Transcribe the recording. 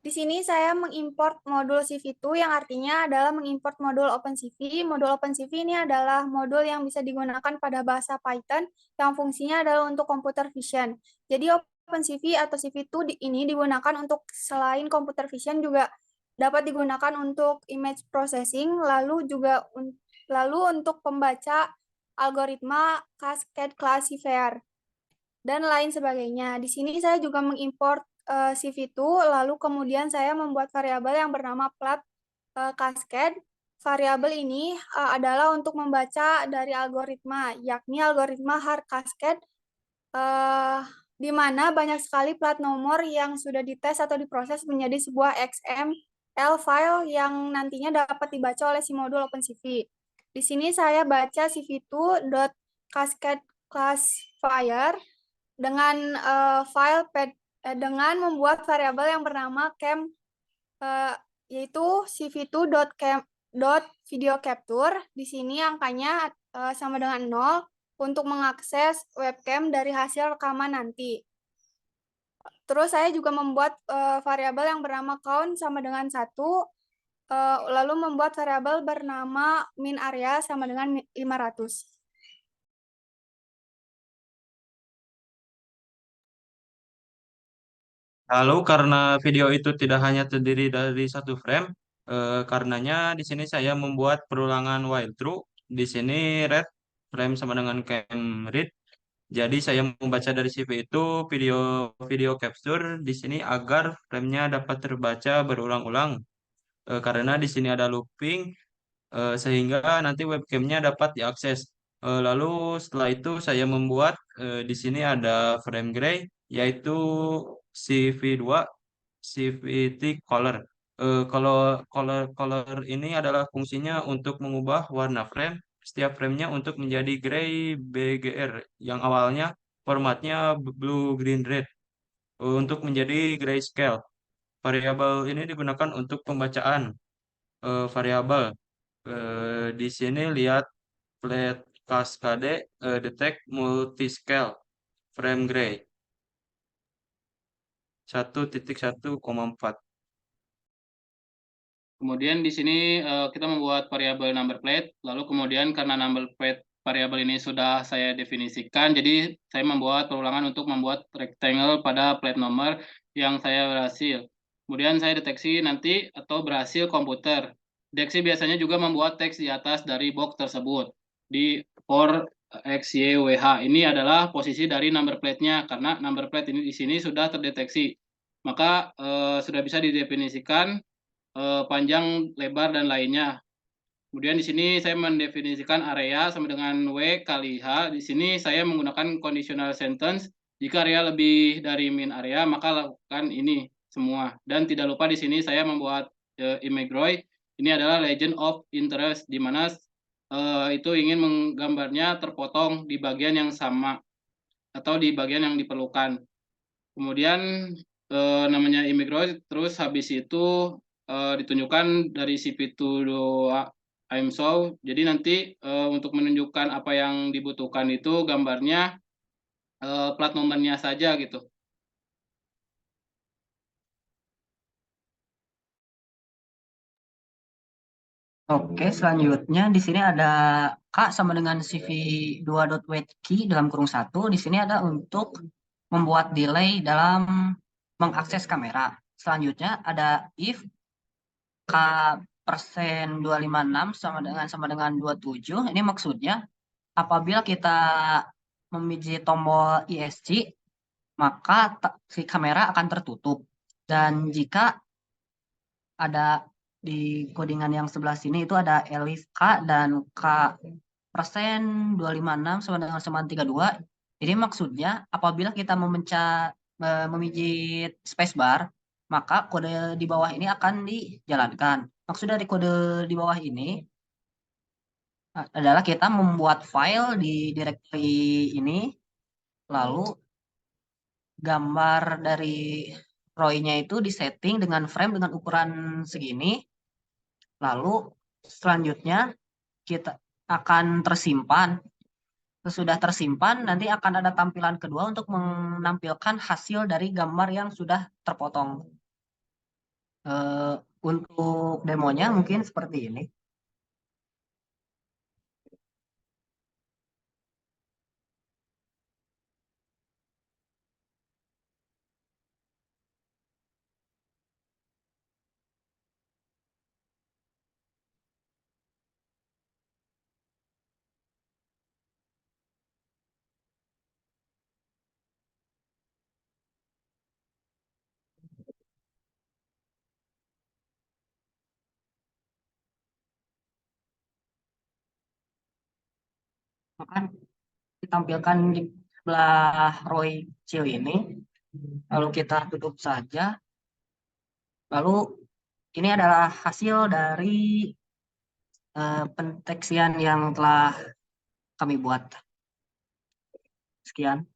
Di sini saya mengimport modul CV2 yang artinya adalah mengimport modul OpenCV. Modul OpenCV ini adalah modul yang bisa digunakan pada bahasa Python yang fungsinya adalah untuk computer vision. Jadi OpenCV atau CV2 ini digunakan untuk selain computer vision juga dapat digunakan untuk image processing, lalu untuk pembaca algoritma Cascade Classifier dan lain sebagainya. Di sini saya juga mengimport CV2, lalu kemudian saya membuat variabel yang bernama plat cascade. Variabel ini adalah untuk membaca dari algoritma, yakni algoritma hard cascade, eh, di mana banyak sekali plat nomor yang sudah dites atau diproses menjadi sebuah XML file yang nantinya dapat dibaca oleh si modul OpenCV. Di sini saya baca cv2.cascade classifier dengan dengan membuat variabel yang bernama cam, eh, yaitu cv2.video capture. Di sini angkanya sama dengan 0 untuk mengakses webcam dari hasil rekaman nanti. Terus saya juga membuat variabel yang bernama count sama dengan 1, lalu membuat variabel bernama min area sama dengan 500. Lalu karena video itu tidak hanya terdiri dari satu frame, karenanya di sini saya membuat perulangan while true. Di sini read frame sama dengan cam read. Jadi saya membaca dari CV itu video video capture di sini agar framenya dapat terbaca berulang-ulang. Karena di sini ada looping, sehingga nanti webcamnya dapat diakses. Lalu setelah itu saya membuat di sini ada frame gray yaitu CV2 CVT color. Kalau color ini adalah fungsinya untuk mengubah warna frame setiap framenya untuk menjadi gray BGR yang awalnya formatnya blue green red untuk menjadi grayscale. Variabel ini digunakan untuk pembacaan variabel. Di sini lihat flat cascade detect multiscale frame gray 1.1,4. Kemudian di sini kita membuat variabel number plate, lalu kemudian karena number plate variabel ini sudah saya definisikan, jadi saya membuat perulangan untuk membuat rectangle pada plate nomor yang saya berhasil. Kemudian saya deteksi nanti atau berhasil komputer. Deteksi biasanya juga membuat teks di atas dari box tersebut. Di for X, Y, W, H. Ini adalah posisi dari number plate-nya, karena number plate ini di sini sudah terdeteksi. Maka sudah bisa didefinisikan panjang, lebar, dan lainnya. Kemudian di sini saya mendefinisikan area sama dengan W kali H. Di sini saya menggunakan conditional sentence. Jika area lebih dari min area, maka lakukan ini semua. Dan tidak lupa di sini saya membuat imagery. Ini adalah legend of interest, di mana itu ingin menggambarnya terpotong di bagian yang sama atau di bagian yang diperlukan. Kemudian namanya imagery, terus habis itu ditunjukkan dari CP2 I'm show. Jadi nanti untuk menunjukkan apa yang dibutuhkan itu gambarnya plat nomornya saja gitu. Oke, selanjutnya di sini ada K sama dengan CV2.waitkey dalam kurung satu. Di sini ada untuk membuat delay dalam mengakses kamera. Selanjutnya ada if K persen 256 sama dengan 27. Ini maksudnya apabila kita memijit tombol ESC, maka si kamera akan tertutup. Dan jika ada di codingan yang sebelah sini itu ada elif K dan K persen 256 sama dengan 32. Jadi maksudnya apabila kita memijit spacebar, maka kode di bawah ini akan dijalankan. Maksud dari kode di bawah ini adalah kita membuat file di directory ini, lalu gambar dari ROI-nya itu disetting dengan frame dengan ukuran segini. Lalu selanjutnya kita akan tersimpan. Sesudah tersimpan, nanti akan ada tampilan kedua untuk menampilkan hasil dari gambar yang sudah terpotong. Eh, untuk demonya mungkin seperti ini. Maka ditampilkan di sebelah Roy kecil ini. Lalu kita tutup saja. Lalu ini adalah hasil dari pendeteksian yang telah kami buat. Sekian.